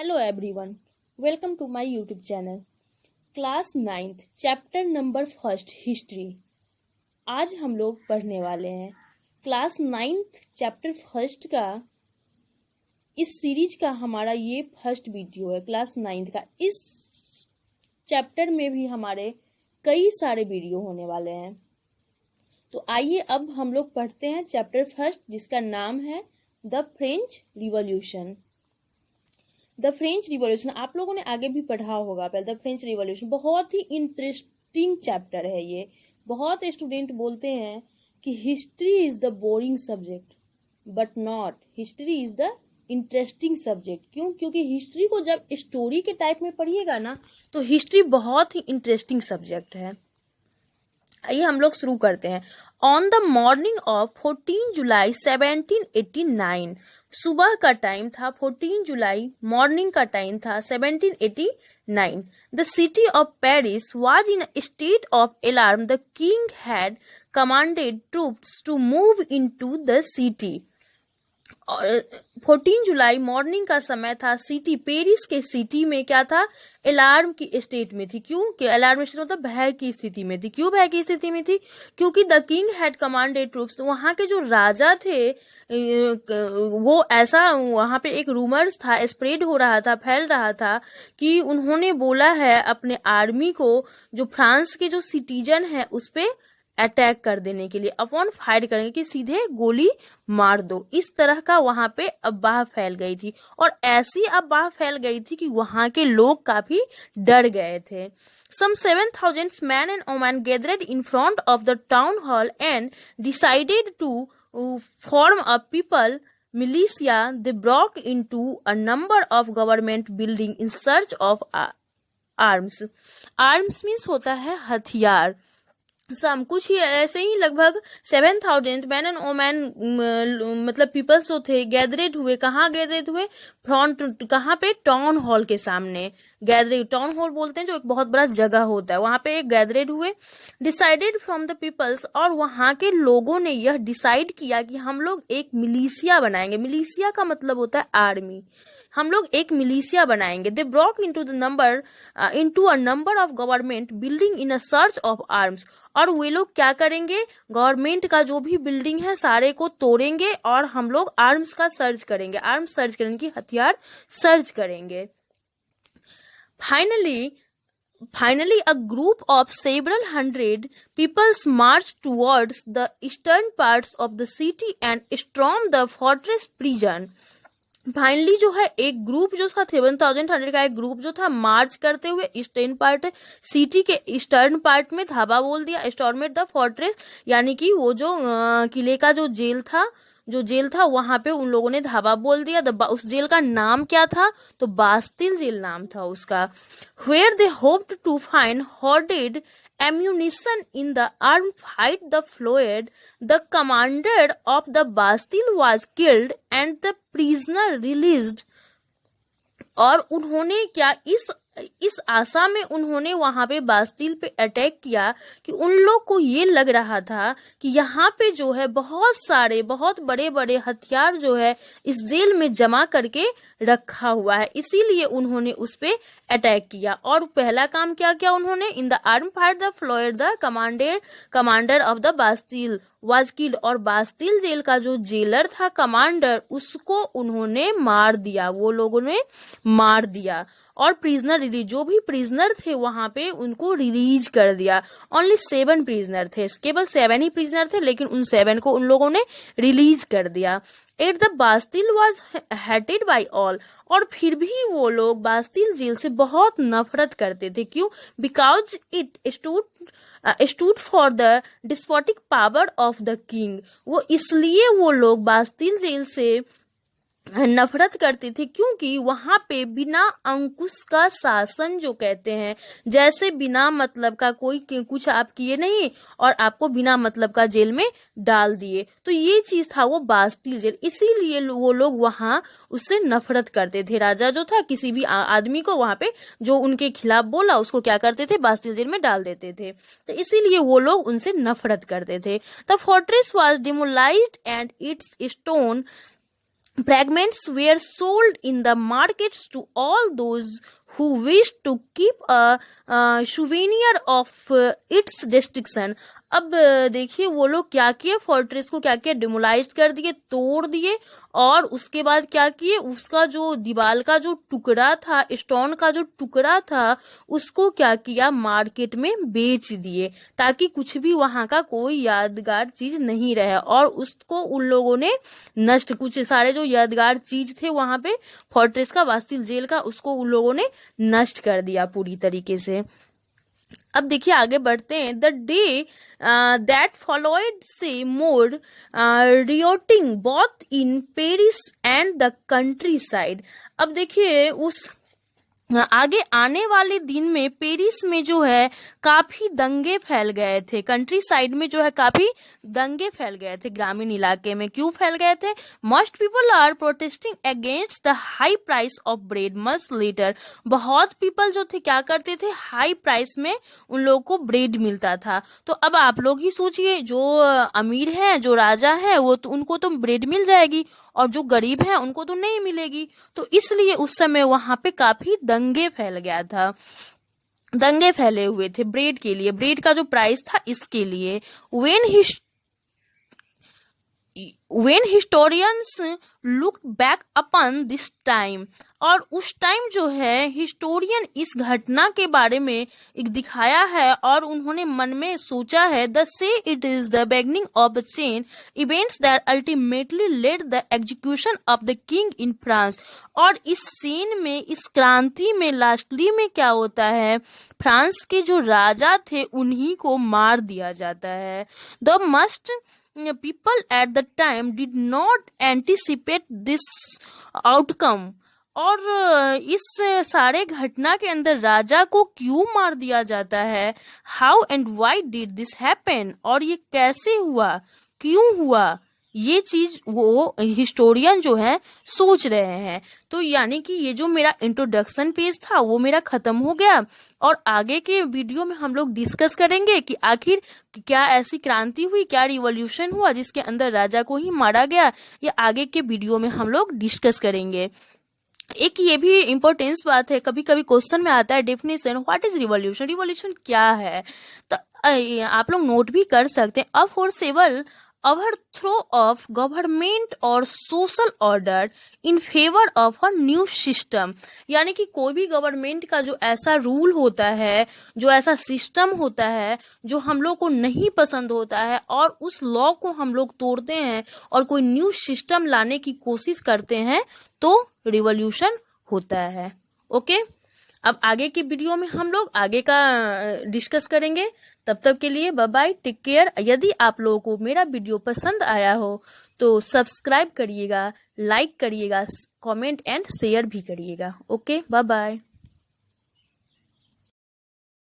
Hello everyone, welcome to my YouTube channel. Class 9th chapter number first history आज हम लोग पढ़ने वाले हैं। क्लास 9th चैप्टर फर्स्ट का इस सीरीज का हमारा ये फर्स्ट वीडियो है। क्लास 9th का इस चैप्टर में भी हमारे कई सारे वीडियो होने वाले हैं। तो आइए अब हम लोग पढ़ते हैं चैप्टर फर्स्ट, जिसका नाम है the French revolution. The French revolution आप लोगों ने आगे भी पढ़ा होगा। पहले द फ्रेंच रिवॉल्यूशन बहुत ही इंटरेस्टिंग चैप्टर है ये। बहुत स्टूडेंट बोलते हैं कि history is the boring subject, but not, history is the interesting subject. क्यों? क्योंकि हिस्ट्री को जब स्टोरी के टाइप में पढ़िएगा ना, तो हिस्ट्री बहुत ही इंटरेस्टिंग सब्जेक्ट है। आइए हम लोग शुरू करते हैं। ऑन द मॉर्निंग ऑफ 14 जुलाई 1789, सुबह का टाइम था 14 जुलाई, मॉर्निंग का टाइम था 1789। The city of Paris was in a state of alarm. The king had commanded troops to move into the city. और 14 जुलाई मॉर्निंग का समय था। सिटी, पेरिस के सिटी में क्या था? अलार्म की स्टेट में थी। क्यों? कि अलार्म स्टेट मतलब भय की स्थिति में थी। क्यों भय की स्थिति में थी? क्योंकि the king had commanded troops, तो वहां के जो राजा थे वो ऐसा, वहां पे एक रूमर्स था, स्प्रेड हो रहा था, फैल रहा था कि उन्होंने बोला है अपने आर्मी को, जो फ्रांस के जो सिटीजन है उस पे अटैक कर देने के लिए, अपॉन फायर करेंगे कि सीधे गोली मार दो। इस तरह का वहां पे अफवाह फैल गई थी, और ऐसी अफवाह फैल गई थी कि वहां के लोग काफी डर गए थे। Some 7,000 men and women gathered in front of the town hall and decided to form a people militia. They broke into a number of government buildings in search of arms. Arms means होता है हथियार। सम कुछ ही ऐसे ही लगभग 7,000 man and women, मतलब peoples जो थे, गैदरेड हुए। कहाँ गैदरेड हुए? फ्रंट, कहाँ पे? टाउन हॉल के सामने गैदरेड। टाउन हॉल बोलते हैं जो एक बहुत बड़ा जगह होता है, वहां पे एक गैदरेड हुए। डिसाइडेड फ्रॉम द पीपल्स, और वहां के लोगों ने यह डिसाइड किया कि हम लोग एक मिलिशिया बनाएंगे। मिलिशिया का मतलब होता है आर्मी। हम लोग एक मिलिशिया बनाएंगे। They broke into a number of government building in a search of arms. और वे लोग क्या करेंगे? गवर्नमेंट का जो भी बिल्डिंग है सारे को तोड़ेंगे और हम लोग आर्म्स का सर्च करेंगे। आर्म्स सर्च करेंगे कि हथियार सर्च करेंगे। Finally, a group of several hundred peoples marched towards the eastern parts of the city and stormed the fortress prison. Finally जो है एक ग्रुप जो था 7,100 का एक ग्रुप जो था, मार्च करते हुए ईस्टर्न पार्ट, सिटी के ईस्टर्न पार्ट में धावा बोल दिया। स्टॉर्मेड द फोर्ट्रेस, यानी कि वो जो किले का जो जेल था वहां पे उन लोगों ने धावा बोल दिया। उस जेल का नाम क्या था? तो बास्तिल जेल नाम था उसका। Where they hoped to find hoarded ammunition in the armed fight that followed. The commander of the Bastille was killed and the prisoner released. और उन्होंने क्या, इस आशा में उन्होंने वहां पे बास्तिल पे अटैक किया कि उन लोग को ये लग रहा था कि यहाँ पे जो है बहुत सारे, बहुत बड़े बड़े हथियार जो है इस जेल में जमा करके रखा हुआ है, इसीलिए उन्होंने उस पे अटैक किया। और पहला काम क्या किया उन्होंने? In the arm fire the floor the commander of the Bastille was killed. और बास्तिल जेल का जो जेलर था, कमांडर, उसको उन्होंने मार दिया, वो लोगों ने मार दिया। और प्रिजनर रिलीज, जो भी प्रिजनर थे वहां पे उनको रिलीज कर दिया। ओनली 7 प्रिजनर थे, केवल 7 ही प्रिजनर थे, लेकिन उन 7 को उन लोगों ने रिलीज कर दिया। At the Bastille was hated by all. और फिर भी वो लोग बास्तिल जेल से बहुत नफरत करते थे। क्यों? Because it stood for the despotic power of the king. वो इसलिए वो लोग बास्तिल जेल से नफरत करते थे क्योंकि वहां पे बिना अंकुश का शासन जो कहते हैं, जैसे बिना मतलब का कोई कुछ आप किए नहीं और आपको बिना मतलब का जेल में डाल दिए, तो ये चीज था वो बास्तिल जेल। इसीलिए वो लोग वहां उससे नफरत करते थे। राजा जो था किसी भी आदमी को वहां पे जो उनके खिलाफ बोला उसको क्या करते थे? बास्तिल जेल में डाल देते थे। तो इसीलिए वो लोग उनसे नफरत करते थे। The fortress was demolished and its stone Fragments were sold in the markets to all those who wished to keep a souvenir of its destruction. अब देखिए वो लोग क्या किए, फोर्ट्रेस को क्या किया, डिमोलाइज कर दिए, तोड़ दिए, और उसके बाद क्या किए, उसका जो दीवार का जो टुकड़ा था, स्टोन का जो टुकड़ा था, उसको क्या किया, मार्केट में बेच दिए, ताकि कुछ भी वहां का कोई यादगार चीज नहीं रहे। और उसको उन लोगों ने नष्ट, कुछ सारे जो यादगार चीज थे वहां पे फोर्ट्रेस का, बास्टिल जेल का, उसको उन लोगों ने नष्ट कर दिया पूरी तरीके से। अब देखिए आगे बढ़ते हैं। The day that followed saw more rioting both in Paris and the countryside. अब देखिए उस आगे आने वाले दिन में पेरिस में जो है काफी दंगे फैल गए थे, कंट्री साइड में जो है काफी दंगे फैल गए थे, ग्रामीण इलाके में। क्यों फैल गए थे? Most people are protesting against the high price of bread must later. बहुत पीपल जो थे क्या करते थे, हाई प्राइस में उन लोगों को ब्रेड मिलता था। तो अब आप लोग ही सोचिए, जो अमीर है, जो राजा है, वो तो उनको तो ब्रेड मिल जाएगी, और जो गरीब है उनको तो नहीं मिलेगी। तो इसलिए उस समय वहां पे काफी दंगे फैल गया था, दंगे फैले हुए थे ब्रेड के लिए, ब्रेड का जो प्राइस था इसके लिए। when historians look back upon this time, और उस टाइम जो है हिस्टोरियन इस घटना के बारे में एक दिखाया है, और उन्होंने मन में सोचा है, द से it is the beginning of the chain events that ultimately lead the execution of the king in France. और इस सीन में, इस क्रांति में लास्टली में क्या होता है, फ्रांस के जो राजा थे उन्हीं को मार दिया जाता है। The must people at the time did not anticipate this outcome। और इस सारे घटना के अंदर राजा को क्यों मार दिया जाता है, how and why did this happen, और ये कैसे हुआ, क्यों हुआ, ये चीज वो हिस्टोरियन जो है सोच रहे हैं। तो यानी कि ये जो मेरा इंट्रोडक्शन पेज था वो मेरा खत्म हो गया, और आगे के वीडियो में हम लोग डिस्कस करेंगे कि आखिर क्या ऐसी क्रांति हुई, क्या रिवॉल्यूशन हुआ जिसके अंदर राजा को ही मारा गया। ये आगे के वीडियो में हम लोग डिस्कस करेंगे। एक ये भी इम्पोर्टेंस बात है, कभी कभी क्वेश्चन में आता है definition, what is revolution, revolution क्या है। तो आप लोग नोट भी कर सकते हैं। अ फोर्सेबल overthrow of government और social order in favor of a new system। यानी कि कोई भी गवर्नमेंट का जो ऐसा रूल होता है, जो ऐसा सिस्टम होता है जो हम लोग को नहीं पसंद होता है, और उस लॉ को हम लोग तोड़ते हैं और कोई न्यू सिस्टम लाने की कोशिश करते हैं, तो रिवॉल्यूशन होता है। ओके, अब आगे के वीडियो में हम लोग आगे का डिस्कस करेंगे। तब तक के लिए बाय बाय, टेक केयर। यदि आप लोगों को मेरा वीडियो पसंद आया हो तो सब्सक्राइब करिएगा, लाइक करिएगा, कमेंट एंड शेयर भी करिएगा। Okay, bye bye.